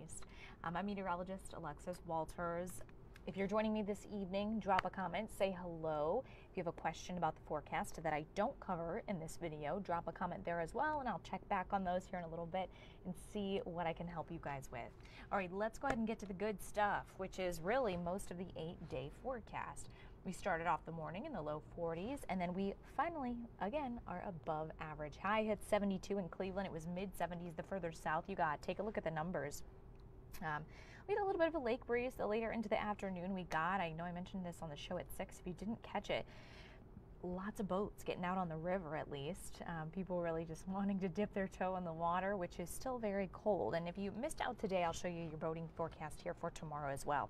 East. I'm meteorologist Alexis Walters. If you're joining me this evening, drop a comment, say hello. If you have a question about the forecast that I don't cover in this video, drop a comment there as well, and I'll check back on those here in a little bit and see what I can help you guys with. All right, let's go ahead and get to the good stuff, which is really most of the 8-day forecast. We started off the morning in the low 40s, and then we finally, again, are above average. High hit 72 in Cleveland. It was mid 70s the further south you got. Take a look at the numbers. We had a little bit of a lake breeze the later into the afternoon we got. I know I mentioned this on the show at 6. If you didn't catch it, lots of boats getting out on the river at least. People really just wanting to dip their toe in the water, which is still very cold. And if you missed out today, I'll show you your boating forecast here for tomorrow as well.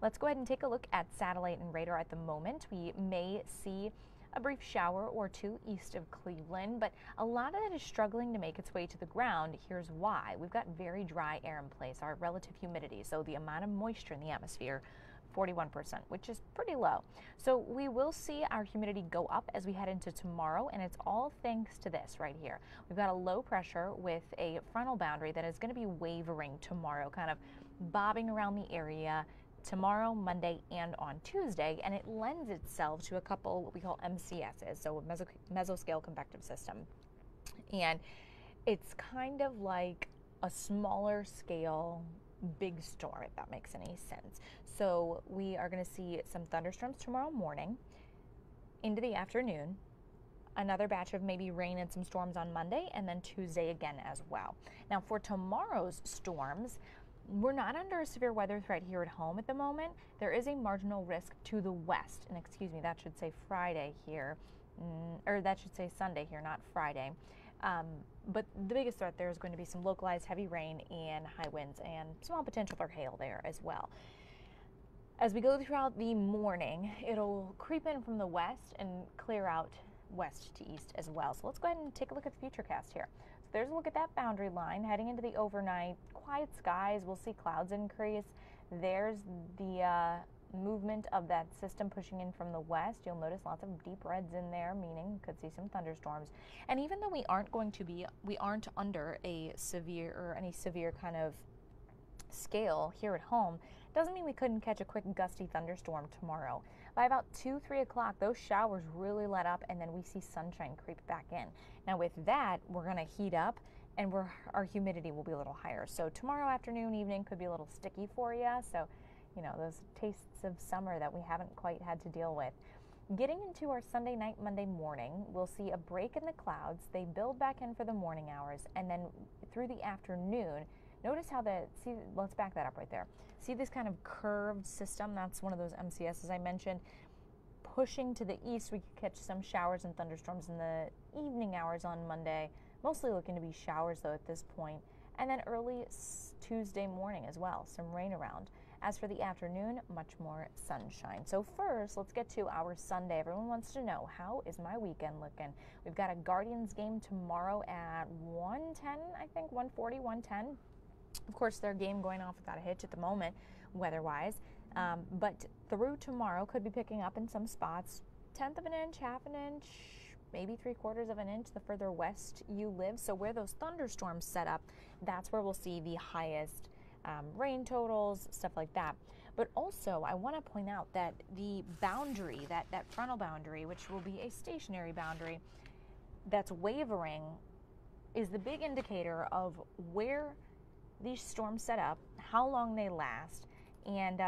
Let's go ahead and take a look at satellite and radar at the moment. We may see a brief shower or two east of Cleveland, but a lot of that is struggling to make its way to the ground. Here's why. We've got very dry air in place, our relative humidity, so the amount of moisture in the atmosphere, 41%, which is pretty low. So we will see our humidity go up as we head into tomorrow, and it's all thanks to this right here. We've got a low pressure with a frontal boundary that is going to be wavering tomorrow, kind of bobbing around the area tomorrow, Monday, and on Tuesday, and it lends itself to a couple what we call MCSs, so a mesoscale convective system. And it's kind of like a smaller scale big storm, if that makes any sense. So we are going to see some thunderstorms tomorrow morning into the afternoon, another batch of maybe rain and some storms on Monday, and then Tuesday again as well. Now for tomorrow's storms, we're not under a severe weather threat here at home at the moment. There is a marginal risk to the west, and excuse me, that should say Friday here, or that should say Sunday here, not Friday. But the biggest threat there is going to be some localized heavy rain and high winds and small potential for hail there as well. As we go throughout the morning, it'll creep in from the west and clear out west to east as well. So let's go ahead and take a look at the futurecast here. So there's a look at that boundary line heading into the overnight. Quiet skies, we'll see clouds increase. There's the movement of that system pushing in from the west. You'll notice lots of deep reds in there, meaning you could see some thunderstorms. And even though we aren't under a severe or any severe kind of scale here at home, doesn't mean we couldn't catch a quick gusty thunderstorm tomorrow. By about 2-3 o'clock, those showers really let up, and then we see sunshine creep back in. Now with that, we're going to heat up, and our humidity will be a little higher. So tomorrow afternoon, evening could be a little sticky for you. So, you know, those tastes of summer that we haven't quite had to deal with. Getting into our Sunday night, Monday morning, we'll see a break in the clouds. They build back in for the morning hours, and then through the afternoon, notice how let's back that up right there. See this kind of curved system? That's one of those MCSs I mentioned. Pushing to the east, we could catch some showers and thunderstorms in the evening hours on Monday. Mostly looking to be showers though at this point. And then early Tuesday morning as well, some rain around. As for the afternoon, much more sunshine. So first, let's get to our Sunday. Everyone wants to know, how is my weekend looking? We've got a Guardians game tomorrow at 1:10, I think, 1:40, 1:10. Of course, their game going off without a hitch at the moment, weather-wise. But through tomorrow, could be picking up in some spots. 1/10 of an inch, 1/2 an inch, maybe 3/4 of an inch the further west you live. So where those thunderstorms set up, that's where we'll see the highest rain totals, stuff like that. But also, I want to point out that the boundary, that frontal boundary, which will be a stationary boundary that's wavering, is the big indicator of where these storms set up, how long they last, and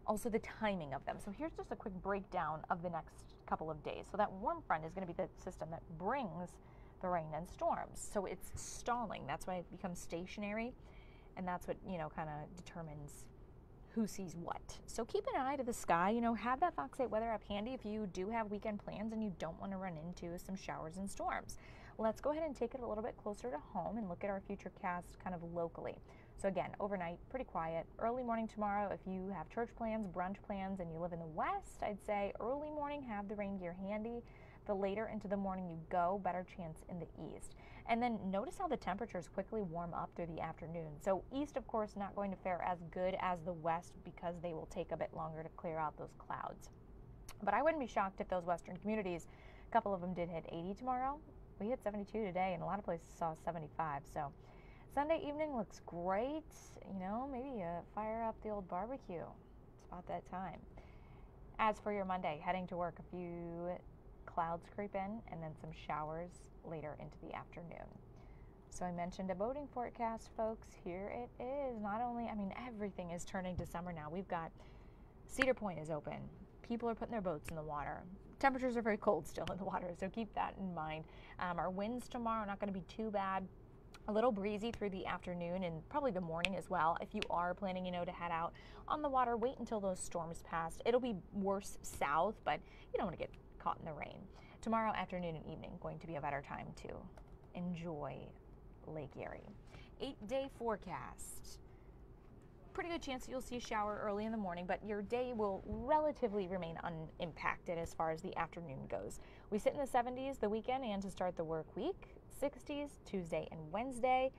also the timing of them. So here's just a quick breakdown of the next couple of days. So that warm front is going to be the system that brings the rain and storms. So it's stalling. That's why it becomes stationary, and that's what, kind of determines who sees what. So keep an eye to the sky. Have that Fox 8 weather app handy if you do have weekend plans and you don't want to run into some showers and storms. Let's go ahead and take it a little bit closer to home and look at our futurecast kind of locally. So again, overnight, pretty quiet. Early morning tomorrow, if you have church plans, brunch plans, and you live in the west, I'd say early morning, have the rain gear handy. The later into the morning you go, better chance in the east. And then notice how the temperatures quickly warm up through the afternoon. So east, of course, not going to fare as good as the west because they will take a bit longer to clear out those clouds. But I wouldn't be shocked if those western communities, a couple of them did hit 80 tomorrow. We hit 72 today, and a lot of places saw 75. So Sunday evening looks great. You know, maybe fire up the old barbecue. It's about that time. As for your Monday, heading to work, a few clouds creep in and then some showers later into the afternoon. So I mentioned a boating forecast, folks. Here it is. Not only, I mean, everything is turning to summer now. We've got Cedar Point is open. People are putting their boats in the water. Temperatures are very cold still in the water, so keep that in mind. Our winds tomorrow are not going to be too bad. A little breezy through the afternoon and probably the morning as well. If you are planning, you know, to head out on the water, wait until those storms pass. It'll be worse south, but you don't want to get caught in the rain. Tomorrow afternoon and evening going to be a better time to enjoy Lake Erie. 8-day forecast. Pretty good chance that you'll see a shower early in the morning, but your day will relatively remain unimpacted as far as the afternoon goes. We sit in the 70s the weekend and to start the work week. 60s Tuesday and Wednesday.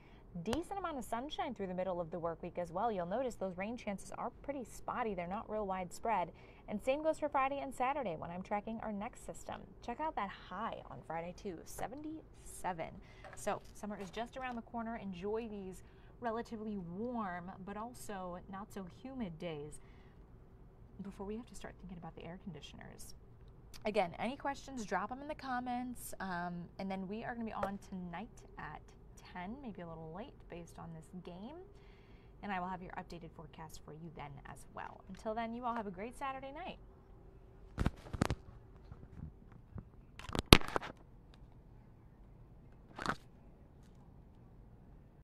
Decent amount of sunshine through the middle of the work week as well. You'll notice those rain chances are pretty spotty. They're not real widespread. And same goes for Friday and Saturday when I'm tracking our next system. Check out that high on Friday too, 77. So summer is just around the corner. Enjoy these relatively warm but also not so humid days before we have to start thinking about the air conditioners. Again, any questions, drop them in the comments, and then we are going to be on tonight at 10, maybe a little late based on this game, and I will have your updated forecast for you then as well. Until then, you all have a great Saturday night.